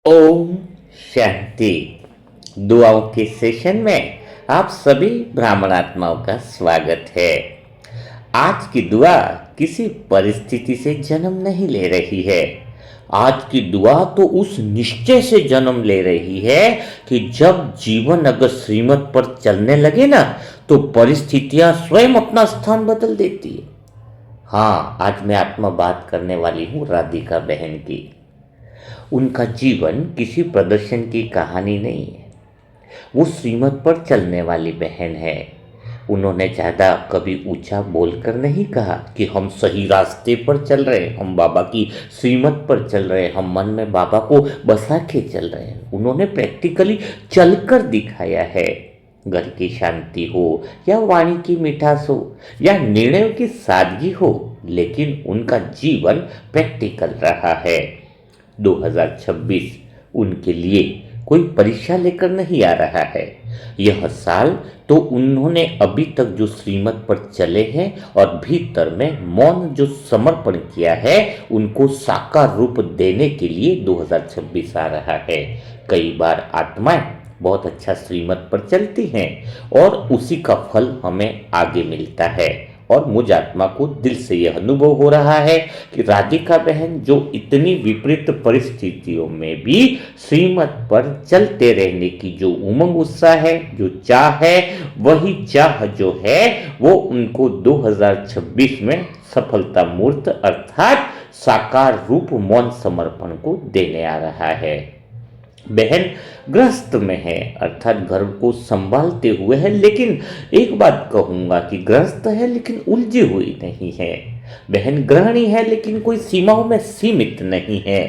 ओम शांति। दुआओं के सेशन में आप सभी ब्राह्मणात्माओं का स्वागत है। आज की दुआ किसी परिस्थिति से जन्म नहीं ले रही है। आज की दुआ तो उस निश्चय से जन्म ले रही है कि जब जीवन अगर श्रीमत पर चलने लगे ना तो परिस्थितियां स्वयं अपना स्थान बदल देती है। हाँ, आज मैं आत्मा बात करने वाली हूँ राधिका बहन की। उनका जीवन किसी प्रदर्शन की कहानी नहीं है। वो श्रीमत पर चलने वाली बहन है। उन्होंने ज़्यादा कभी ऊंचा बोलकर नहीं कहा कि हम सही रास्ते पर चल रहे हैं, हम बाबा की श्रीमत पर चल रहे हैं, हम मन में बाबा को बसा के चल रहे हैं। उन्होंने प्रैक्टिकली चलकर दिखाया है। घर की शांति हो या वाणी की मिठास हो या निर्णयों की सादगी हो, लेकिन उनका जीवन प्रैक्टिकल रहा है। 2026 उनके लिए कोई परीक्षा लेकर नहीं आ रहा है। यह साल तो उन्होंने अभी तक जो श्रीमत पर चले हैं और भीतर में मौन जो समर्पण किया है, उनको साकार रूप देने के लिए 2026 आ रहा है। कई बार आत्माएं बहुत अच्छा श्रीमत पर चलती हैं और उसी का फल हमें आगे मिलता है। और मुझ आत्मा को दिल से यह अनुभव हो रहा है कि राधिका बहन जो इतनी विपरीत परिस्थितियों में भी श्रीमत पर चलते रहने की जो उमंग उत्साह है, जो चाह है, वही चाह जो है वो उनको 2026 में सफलता मूर्त अर्थात साकार रूप मौन समर्पण को देने आ रहा है। बहन ग्रस्त में है, अर्थात घर को संभालते हुए है, लेकिन एक बात कहूंगा कि ग्रस्त है लेकिन उलझी हुई नहीं है। बहन गृहिणी है लेकिन कोई सीमाओं में सीमित नहीं है।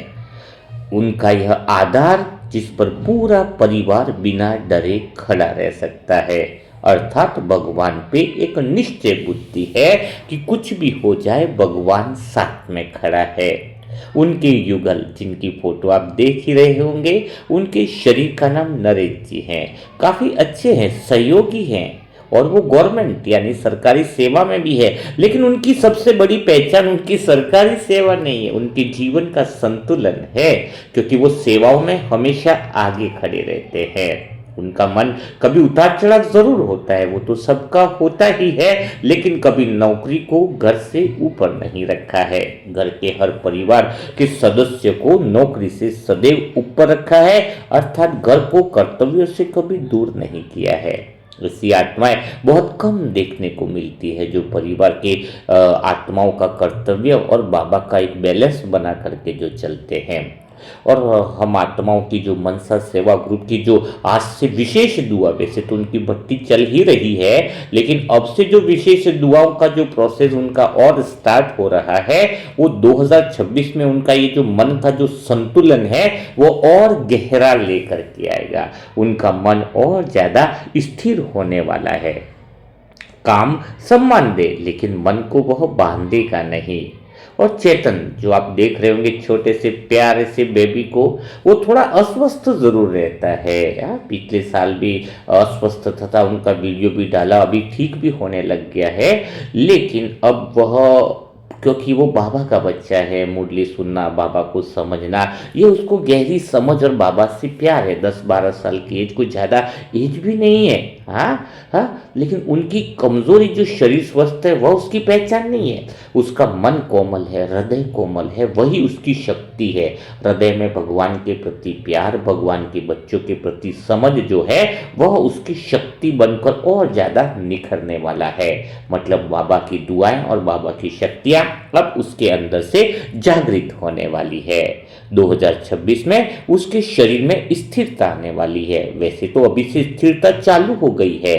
उनका यह आधार जिस पर पूरा परिवार बिना डरे खड़ा रह सकता है, अर्थात भगवान पे एक निश्चय बुद्धि है कि कुछ भी हो जाए भगवान साथ में खड़ा है। उनके युगल जिनकी फोटो आप देख ही रहे होंगे, उनके शरीर का नाम नरेश जी हैं। काफ़ी अच्छे हैं, सहयोगी हैं और वो गवर्नमेंट यानी सरकारी सेवा में भी है। लेकिन उनकी सबसे बड़ी पहचान उनकी सरकारी सेवा नहीं है, उनके जीवन का संतुलन है, क्योंकि वो सेवाओं में हमेशा आगे खड़े रहते हैं। उनका मन कभी उतार चढ़ाव जरूर होता है, वो तो सबका होता ही है, लेकिन कभी नौकरी को घर से ऊपर नहीं रखा है। घर के हर परिवार के सदस्य को नौकरी से सदैव ऊपर रखा है, अर्थात घर को कर्तव्यों से कभी दूर नहीं किया है। ऐसी आत्माएं बहुत कम देखने को मिलती है जो परिवार के आत्माओं का कर्तव्य और बाबा का एक बैलेंस बना करके जो चलते हैं। और हम आत्माओं की जो मनसा सेवा ग्रुप की जो आज से विशेष दुआ, वैसे तो उनकी भक्ति चल ही रही है, लेकिन अब से जो विशेष दुआओं का जो प्रोसेस उनका और स्टार्ट हो रहा है, वो 2026 में उनका ये जो मन का जो संतुलन है वो और गहरा लेकर के आएगा। उनका मन और ज्यादा स्थिर होने वाला है। काम सम्मान दे लेकिन मन को वह बांधेगा नहीं। और चेतन जो आप देख रहे होंगे छोटे से प्यारे से बेबी को, वो थोड़ा अस्वस्थ जरूर रहता है। पिछले साल भी अस्वस्थ था, उनका वीडियो भी डाला, अभी ठीक भी होने लग गया है। लेकिन अब वह, क्योंकि वो बाबा का बच्चा है, मुरली सुनना, बाबा को समझना, ये उसको गहरी समझ और बाबा से प्यार है। 10-12 साल की एज, कोई ज़्यादा एज भी नहीं है। हाँ, लेकिन उनकी कमजोरी जो शरीर स्वस्थ है वह उसकी पहचान नहीं है। उसका मन कोमल है, हृदय कोमल है, वही उसकी शक्ति है। हृदय में भगवान के प्रति प्यार, भगवान के बच्चों के प्रति समझ जो है वह उसकी शक्ति बनकर और ज़्यादा निखरने वाला है। मतलब बाबा की दुआएं और बाबा की शक्तियाँ अब उसके अंदर से जागृत होने वाली है। 2026 में उसके शरीर में स्थिरता आने वाली है। वैसे तो अभी से स्थिरता चालू हो गई है।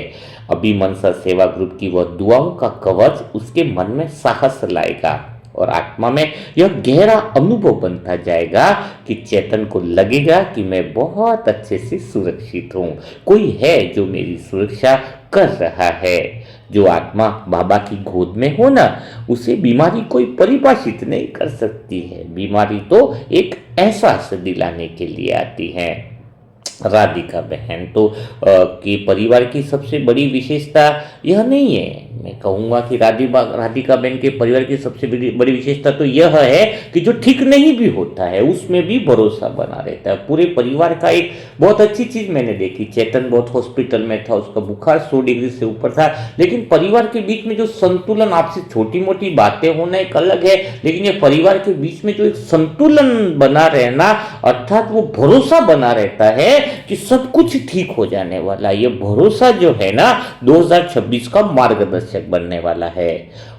अभी मनसा सेवा ग्रुप की वह दुआओं का कवच उसके मन में साहस लाएगा और आत्मा में यह गहरा अनुभव बनता जाएगा कि चेतन को लगेगा कि मैं बहुत अच्छे से सुरक्षित हूँ, कोई है जो मेरी सुरक्षा कर रहा है। जो आत्मा बाबा की गोद में हो ना, उसे बीमारी कोई परिभाषित नहीं कर सकती है। बीमारी तो एक एहसास दिलाने के लिए आती है। राधिका बहन तो के परिवार की सबसे बड़ी विशेषता यह नहीं है मैं कहूँगा कि राधिका बहन के परिवार की सबसे बड़ी विशेषता तो यह है कि जो ठीक नहीं भी होता है उसमें भी भरोसा बना रहता है। पूरे परिवार का एक बहुत अच्छी चीज़ मैंने देखी, चेतन बहुत हॉस्पिटल में था, उसका बुखार 100 डिग्री से ऊपर था, लेकिन परिवार के बीच में जो संतुलन, आपसे छोटी मोटी बातें होना एक अलग है, लेकिन ये परिवार के बीच में जो एक संतुलन बना रहना, अर्थात वो भरोसा बना रहता है कि सब कुछ ठीक हो जाने वाला है। ये भरोसा जो है ना 2026 का मार्गदर्शक बनने वाला है।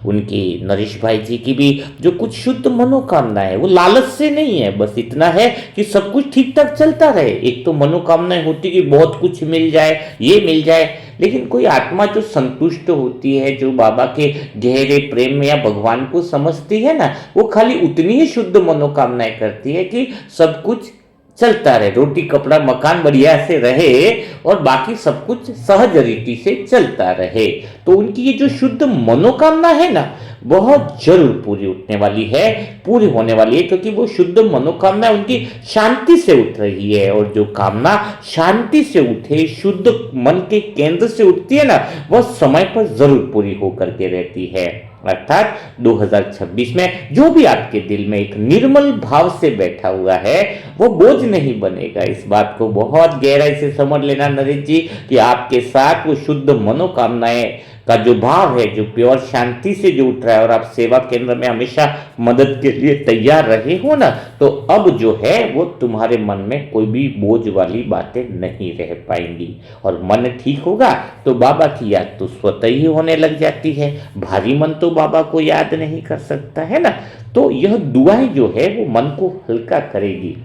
उनकी नरेश भाई जी की भी जो कुछ शुद्ध मनोकामना है वो लालच से नहीं है, बस इतना है कि सब कुछ ठीक ठाक चलता रहे। एक तो मनोकामनाएं होती कि बहुत कुछ मिल जाए, ये मिल जाए, लेकिन कोई आत्मा जो संतुष्ट होती है, जो बाबा के गहरे प्रेम में या भगवान को समझती है ना, वो खाली उतनी ही शुद्ध मनोकामनाएं करती है कि सब कुछ चलता रहे, रोटी कपड़ा मकान बढ़िया से रहे और बाकी सब कुछ सहज रीति से चलता रहे। तो उनकी ये जो शुद्ध मनोकामना है ना, बहुत जरूर पूरी उठने वाली है, पूरी होने वाली है, क्योंकि वो शुद्ध मनोकामना उनकी शांति से उठ रही है। और जो कामना शांति से उठे, शुद्ध मन के केंद्र से उठती है ना, वह समय पर जरूर पूरी होकर के रहती है। अर्थात 2026 में जो भी आपके दिल में एक निर्मल भाव से बैठा हुआ है वो बोझ नहीं बनेगा। इस बात को बहुत गहराई से समझ लेना नरेश जी कि आपके साथ वो शुद्ध मनोकामनाएं का जो भाव है, जो प्योर शांति से जो उठ रहा है, और आप सेवा केंद्र में हमेशा मदद के लिए तैयार रहे हो ना, तो अब जो है वो तुम्हारे मन में कोई भी बोझ वाली बातें नहीं रह पाएंगी। और मन ठीक होगा तो बाबा की याद तो स्वतः ही होने लग जाती है। भारी मन तो बाबा को याद नहीं कर सकता है ना। तो यह दुआएं जो है वो मन को हल्का करेगी।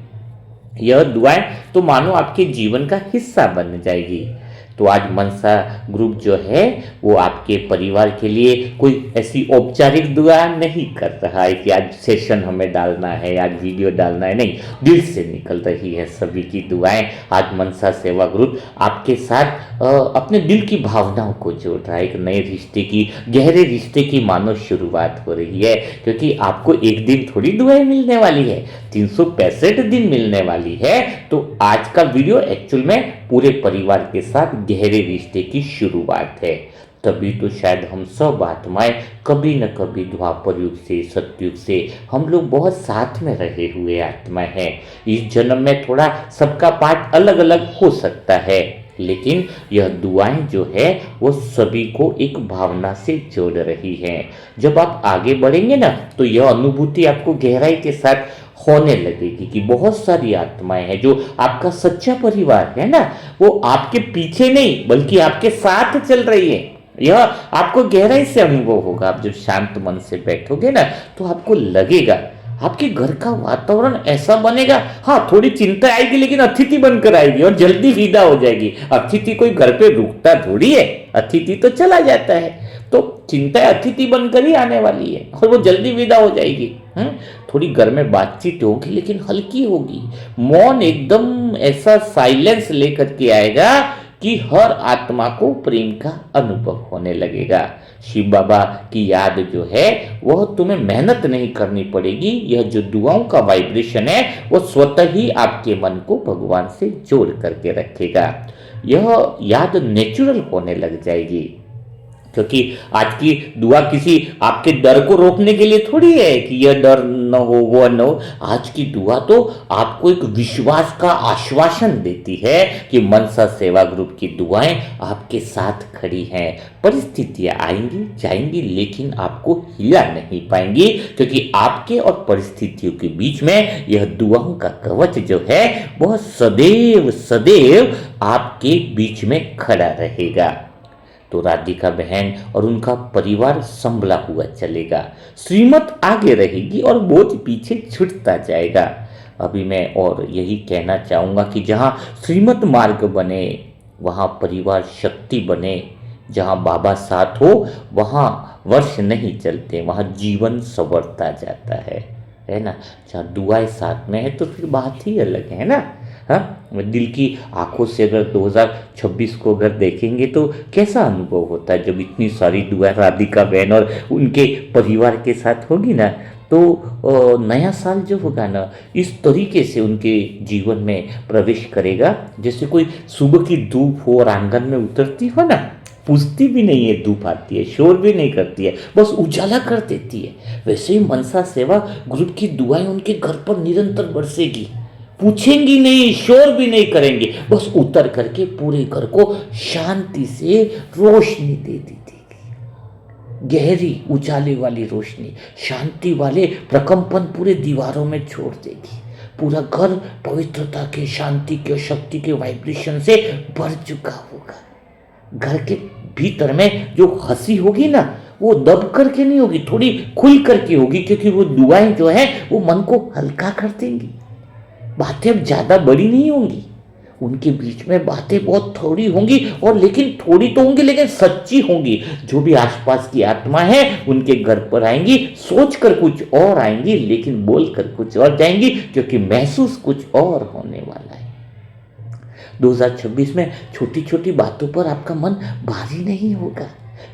यह दुआएं तो मानो आपके जीवन का हिस्सा बन जाएगी। तो आज मनसा ग्रुप जो है वो आपके परिवार के लिए कोई ऐसी औपचारिक दुआ नहीं कर रहा है कि आज सेशन हमें डालना है, आज वीडियो डालना है, नहीं, दिल से निकल रही है सभी की दुआएं। आज मनसा सेवा ग्रुप आपके साथ अपने दिल की भावनाओं को जोड़ रहा है। एक नए रिश्ते की, गहरे रिश्ते की मानो शुरुआत हो रही है, क्योंकि आपको एक दिन थोड़ी दुआएं मिलने वाली है, 365 दिन मिलने वाली है। तो आज का वीडियो एक्चुअल में पूरे परिवार के साथ गहरे रिश्ते की शुरुआत है। तभी तो शायद हम सब आत्माएं कभी न कभी द्वापर युग से, सतयुग से हम लोग बहुत साथ में रहे हुए आत्मा हैं। इस जन्म में थोड़ा सबका पार्ट अलग अलग हो सकता है, लेकिन यह दुआएं जो है वो सभी को एक भावना से जोड़ रही हैं। जब आप आगे बढ़ेंगे ना, तो यह अनुभूति आपको गहराई के साथ होने लगेगी कि बहुत सारी आत्माएं हैं जो आपका सच्चा परिवार है ना, वो आपके पीछे नहीं बल्कि आपके साथ चल रही है। यह आपको गहराई से अनुभव होगा। आप जब शांत मन से बैठोगे ना, तो आपको लगेगा आपके घर का वातावरण ऐसा बनेगा। हाँ, थोड़ी चिंता आएगी, लेकिन अतिथि बनकर आएगी और जल्दी विदा हो जाएगी। अतिथि कोई घर पे रुकता थोड़ी है, अतिथि तो चला जाता है। तो चिंता अतिथि बनकर ही आने वाली है और वो जल्दी विदा हो जाएगी। थोड़ी घर में बातचीत होगी, लेकिन हल्की होगी। मौन एकदम ऐसा साइलेंस लेकर के आएगा कि हर आत्मा को प्रेम का अनुभव होने लगेगा। शिव बाबा की याद जो है वह तुम्हें मेहनत नहीं करनी पड़ेगी। यह जो दुआओं का वाइब्रेशन है वो स्वतः ही आपके मन को भगवान से जोड़ करके रखेगा। यह याद नेचुरल होने लग जाएगी, क्योंकि आज की दुआ किसी आपके डर को रोकने के लिए थोड़ी है कि यह डर न हो, वो न हो। आज की दुआ तो आपको एक विश्वास का आश्वासन देती है कि मनसा सेवा ग्रुप की दुआएं आपके साथ खड़ी हैं। परिस्थितियां आएंगी जाएंगी, लेकिन आपको हिला नहीं पाएंगी, क्योंकि आपके और परिस्थितियों के बीच में यह दुआओं का कवच जो है वह सदैव सदैव आपके बीच में खड़ा रहेगा। तो राधिका बहन और उनका परिवार संभला हुआ चलेगा, श्रीमत आगे रहेगी और बोझ पीछे छूटता जाएगा। अभी मैं और यही कहना चाहूँगा कि जहाँ श्रीमत मार्ग बने वहाँ परिवार शक्ति बने, जहाँ बाबा साथ हो वहाँ वर्ष नहीं चलते, वहाँ जीवन संवरता जाता है ना। जहाँ दुआएं साथ में है तो फिर बात ही अलग है ना। हाँ, दिल की आंखों से अगर 2026 को अगर देखेंगे तो कैसा अनुभव होता है जब इतनी सारी दुआ राधिका बहन और उनके परिवार के साथ होगी ना। तो नया साल जो होगा ना, इस तरीके से उनके जीवन में प्रवेश करेगा जैसे कोई सुबह की धूप हो और आंगन में उतरती हो ना, पूछती भी नहीं है, धूप आती है, शोर भी नहीं करती है, बस उजाला कर देती है। वैसे ही मनसा सेवा ग्रुप की दुआएं उनके घर पर निरंतर बरसेगी। पूछेंगी नहीं, शोर भी नहीं करेंगे, बस उतर करके पूरे घर को शांति से रोशनी दे दी देगी। गहरी उजाले वाली रोशनी, शांति वाले प्रकंपन पूरे दीवारों में छोड़ देगी। पूरा घर पवित्रता के, शांति के और शक्ति के वाइब्रेशन से भर चुका होगा। घर के भीतर में जो हंसी होगी ना, वो दब करके नहीं होगी, थोड़ी खुल करके होगी, क्योंकि वो दुआएं जो है वो मन को हल्का कर देंगी। बातें अब ज्यादा बड़ी नहीं होंगी, उनके बीच में बातें बहुत थोड़ी होंगी, और लेकिन थोड़ी तो होंगी लेकिन सच्ची होंगी। जो भी आसपास की आत्मा है उनके घर पर आएंगी, सोच कर कुछ और आएंगी लेकिन बोल कर कुछ और जाएंगी, क्योंकि महसूस कुछ और होने वाला है। 2026 में छोटी छोटी बातों पर आपका मन भारी नहीं होगा,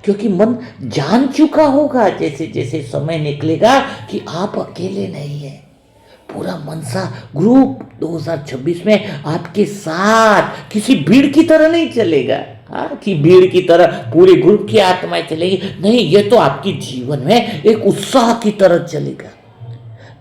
क्योंकि मन जान चुका होगा जैसे जैसे समय निकलेगा कि आप अकेले नहीं है। पूरा मनसा ग्रुप 2026 में आपके साथ किसी भीड़ की तरह नहीं चलेगा। हाँ, कि भीड़ की तरह पूरे ग्रुप की आत्माएं चलेगी, नहीं, ये तो आपके जीवन में एक उत्साह की तरह चलेगा।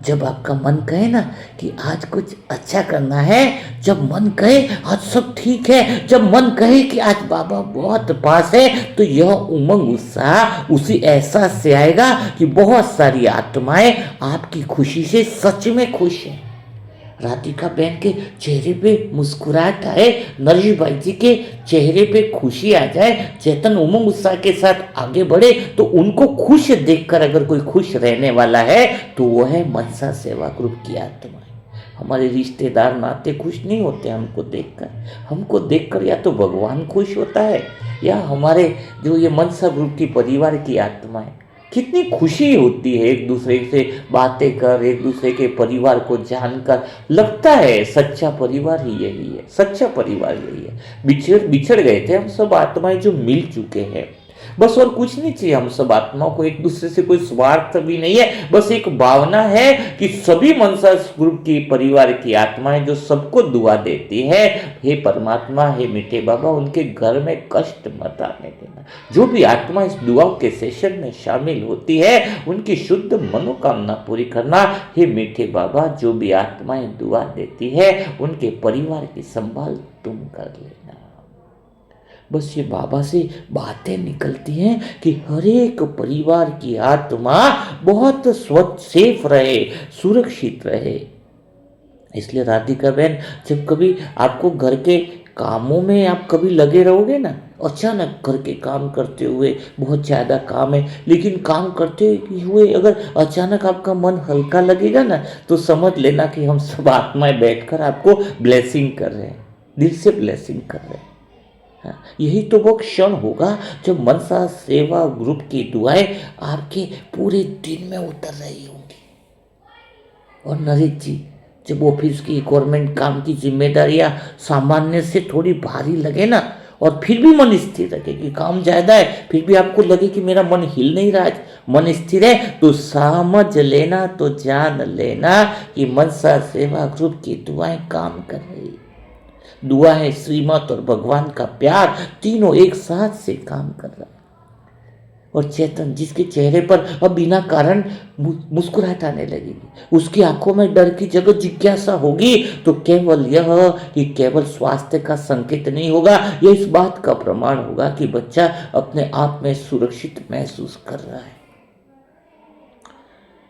जब आपका मन कहे ना कि आज कुछ अच्छा करना है, जब मन कहे आज सब ठीक है, जब मन कहे कि आज बाबा बहुत पास है, तो यह उमंग उत्साह उसी एहसास से आएगा कि बहुत सारी आत्माएं आपकी खुशी से सच में खुश हैं। राधिका बहन के चेहरे पे मुस्कुराहट आए, नरेश भाई जी के चेहरे पे खुशी आ जाए, चेतन उमंग उत्साह के साथ आगे बढ़े, तो उनको खुश देखकर अगर कोई खुश रहने वाला है तो वो है मनसा सेवा ग्रुप की आत्मा। हमारे रिश्तेदार नाते खुश नहीं होते हमको देखकर या तो भगवान खुश होता है, या हमारे जो ये मनसा ग्रुप की परिवार की आत्मा है, कितनी खुशी होती है एक दूसरे से बातें कर, एक दूसरे के परिवार को जानकर। लगता है सच्चा परिवार ही यही है, सच्चा परिवार यही है। बिछड़ गए थे हम सब आत्माएं जो मिल चुके हैं, बस और कुछ नहीं चाहिए हम सब आत्माओं को, एक दूसरे से कोई स्वार्थ भी नहीं है, बस एक भावना है कि सभी मनसा ग्रुप की परिवार की आत्माएं जो सबको दुआ देती है, हे परमात्मा, हे मीठे बाबा, उनके घर में कष्ट मत आने देना। जो भी आत्मा इस दुआओं के सेशन में शामिल होती है उनकी शुद्ध मनोकामना पूरी करना। हे मीठे बाबा, जो भी आत्माएं दुआ देती है उनके परिवार की संभाल तुम कर लेना। बस ये बाबा से बातें निकलती हैं कि हर एक परिवार की आत्मा बहुत स्वच्छ, सेफ रहे, सुरक्षित रहे। इसलिए राधिका बहन, जब कभी आपको घर के कामों में आप कभी लगे रहोगे ना, अचानक घर के काम करते हुए बहुत ज़्यादा काम है, लेकिन काम करते हुए अगर अचानक आपका मन हल्का लगेगा ना, तो समझ लेना कि हम सब आत्माएं बैठकर आपको ब्लेसिंग कर रहे हैं, दिल से ब्लेसिंग कर रहे हैं। यही तो वो क्षण होगा जब मनसा सेवा ग्रुप की दुआएं आपके पूरे दिन में उतर रही होंगी। और नरेश जी, जब ऑफिस की गवर्नमेंट काम की जिम्मेदारियां सामान्य से थोड़ी भारी लगे ना, और फिर भी मन स्थिर रखे कि काम ज्यादा है, फिर भी आपको लगे कि मेरा मन हिल नहीं रहा है, मन स्थिर है, तो समझ लेना, तो जान लेना कि मनसा सेवा ग्रुप की दुआएं काम कर रही। दुआ है, श्रीमत और भगवान का प्यार, तीनों एक साथ से काम कर रहा है। और चेतन, जिसके चेहरे पर अब बिना कारण मुस्कुराहट आने लगेगी, उसकी आंखों में डर की जगह जिज्ञासा होगी, तो केवल यह कि केवल स्वास्थ्य का संकेत नहीं होगा, यह इस बात का प्रमाण होगा कि बच्चा अपने आप में सुरक्षित महसूस कर रहा है।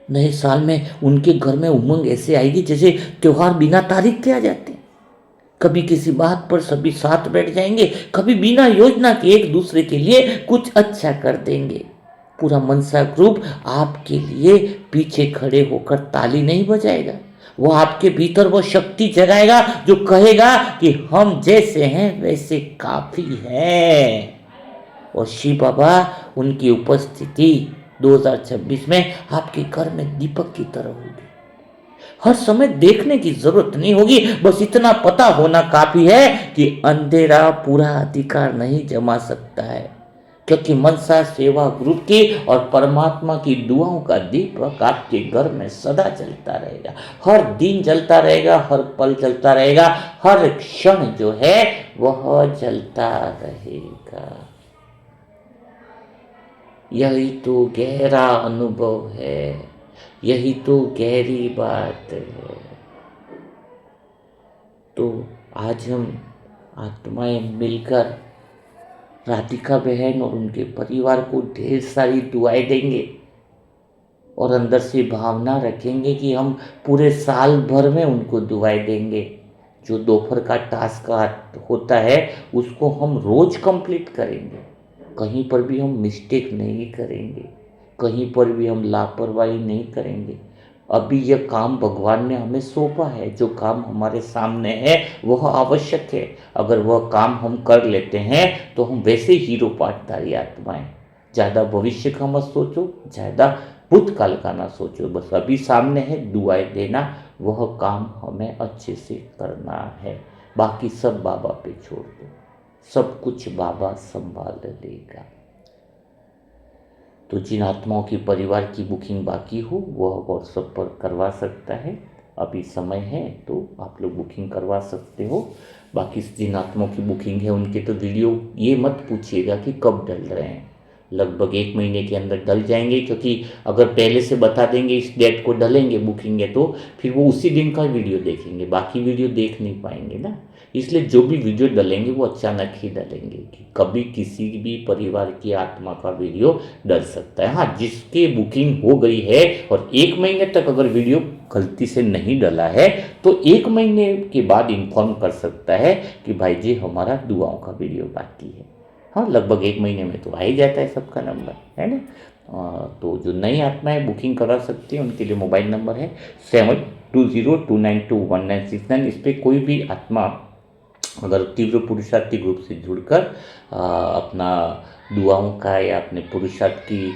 नए साल में उनके घर में उमंग ऐसे आएगी जैसे त्योहार बिना तारीख के आ जाते हैं। कभी किसी बात पर सभी साथ बैठ जाएंगे, कभी बिना योजना के एक दूसरे के लिए कुछ अच्छा कर देंगे। पूरा मनसा ग्रुप आपके लिए पीछे खड़े होकर ताली नहीं बजाएगा, वो आपके भीतर वो शक्ति जगाएगा जो कहेगा कि हम जैसे हैं वैसे काफी हैं। और शिव बाबा, उनकी उपस्थिति 2026 में आपके घर में दीपक की तरह होगी। हर समय देखने की जरूरत नहीं होगी, बस इतना पता होना काफी है कि अंधेरा पूरा अधिकार नहीं जमा सकता है, क्योंकि मनसा सेवा ग्रुप की और परमात्मा की दुआओं का दीपक आपके घर में सदा जलता रहेगा, हर दिन जलता रहेगा, हर पल जलता रहेगा, हर क्षण जो है वह जलता रहेगा। यही तो गहरा अनुभव है, यही तो गहरी बात है। तो आज हम आत्माएं मिलकर राधिका बहन और उनके परिवार को ढेर सारी दुआएं देंगे और अंदर से भावना रखेंगे कि हम पूरे साल भर में उनको दुआएं देंगे। जो दोपहर का टास्क होता है उसको हम रोज कंप्लीट करेंगे। कहीं पर भी हम मिस्टेक नहीं करेंगे, कहीं पर भी हम लापरवाही नहीं करेंगे। अभी यह काम भगवान ने हमें सौंपा है, जो काम हमारे सामने है वह आवश्यक है। अगर वह काम हम कर लेते हैं तो हम वैसे हीरो पाठधारी आत्माएं। ज़्यादा भविष्य का मत सोचो, ज़्यादा भूतकाल का ना सोचो, बस अभी सामने है दुआएं देना, वह काम हमें अच्छे से करना है। बाकी सब बाबा पे छोड़ दो, सब कुछ बाबा संभाल लेगा। तो जिन आत्माओं की परिवार की बुकिंग बाकी हो वह व्हाट्सएप पर करवा सकता है, अभी समय है तो आप लोग बुकिंग करवा सकते हो। बाकी जिन आत्माओं की बुकिंग है उनके तो वीडियो ये मत पूछिएगा कि कब डल रहे हैं, लगभग 1 महीने के अंदर डल जाएंगे। क्योंकि अगर पहले से बता देंगे इस डेट को डलेंगे बुकिंग है, तो फिर वो उसी दिन का वीडियो देखेंगे, बाकी वीडियो देख नहीं पाएंगे ना। इसलिए जो भी वीडियो डलेंगे वो अचानक ही डलेंगे, कि कभी किसी भी परिवार की आत्मा का वीडियो डल सकता है। हाँ, जिसकी बुकिंग हो गई है और 1 महीने तक अगर वीडियो गलती से नहीं डला है तो 1 महीने के बाद इन्फॉर्म कर सकता है कि भाई जी हमारा दुआओं का वीडियो बाकी है। हाँ, लगभग 1 महीने में तो आ ही जाता है सबका नंबर, है ना। तो जो नई आत्माएं बुकिंग करा सकती हैं उनके लिए मोबाइल नंबर है 7202921969। इस पर कोई भी आत्मा अगर तीव्र पुरुषार्थी ग्रुप से जुड़कर अपना दुआओं का या अपने पुरुषार्थ की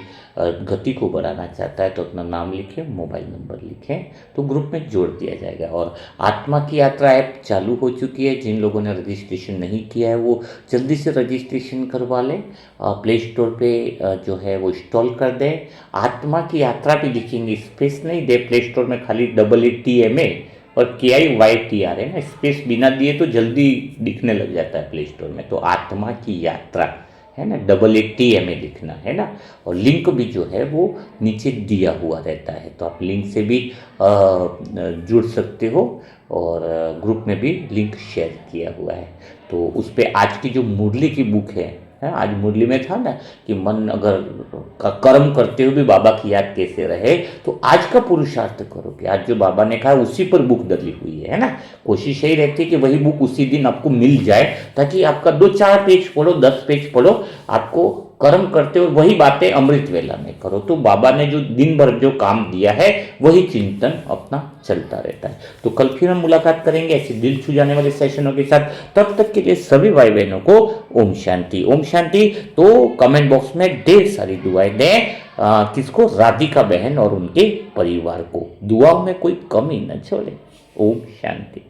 गति को बढ़ाना चाहता है तो अपना नाम लिखें, मोबाइल नंबर लिखें, तो ग्रुप में जोड़ दिया जाएगा। और आत्मा की यात्रा ऐप चालू हो चुकी है, जिन लोगों ने रजिस्ट्रेशन नहीं किया है वो जल्दी से रजिस्ट्रेशन करवा लें। प्ले स्टोर पे जो है वो इंस्टॉल कर दें। आत्मा की यात्रा भी लिखेंगे, स्पेस नहीं दे, प्ले स्टोर में खाली AATMA और KIYTR है ना, स्पेस बिना दिए तो जल्दी दिखने लग जाता है प्ले स्टोर में। तो आत्मा की यात्रा है ना, AATMA लिखना है ना। और लिंक भी जो है वो नीचे दिया हुआ रहता है, तो आप लिंक से भी जुड़ सकते हो। और ग्रुप में भी लिंक शेयर किया हुआ है। तो उस पर आज की जो मुरली की बुक है, आज मुरली में था ना कि मन अगर कर्म करते हुए भी बाबा की याद कैसे रहे, तो आज का पुरुषार्थ करो कि आज जो बाबा ने कहा उसी पर बुक डली हुई है ना। कोशिश यही रहती है कि वही बुक उसी दिन आपको मिल जाए, ताकि आपका 2-4 पेज पढ़ो, 10 पेज पढ़ो, आपको कर्म करते हुए वही बातें अमृत वेला में करो। तो बाबा ने जो दिन भर जो काम दिया है वही चिंतन अपना चलता रहता है। तो कल फिर हम मुलाकात करेंगे ऐसे दिल छू जाने वाले सेशनों के साथ। तब तक के लिए सभी भाई बहनों को ओम शांति, ओम शांति। तो कमेंट बॉक्स में ढेर सारी दुआएं दें, किसको, राधिका बहन और उनके परिवार को। दुआओं में कोई कमी न छोड़े। ओम शांति।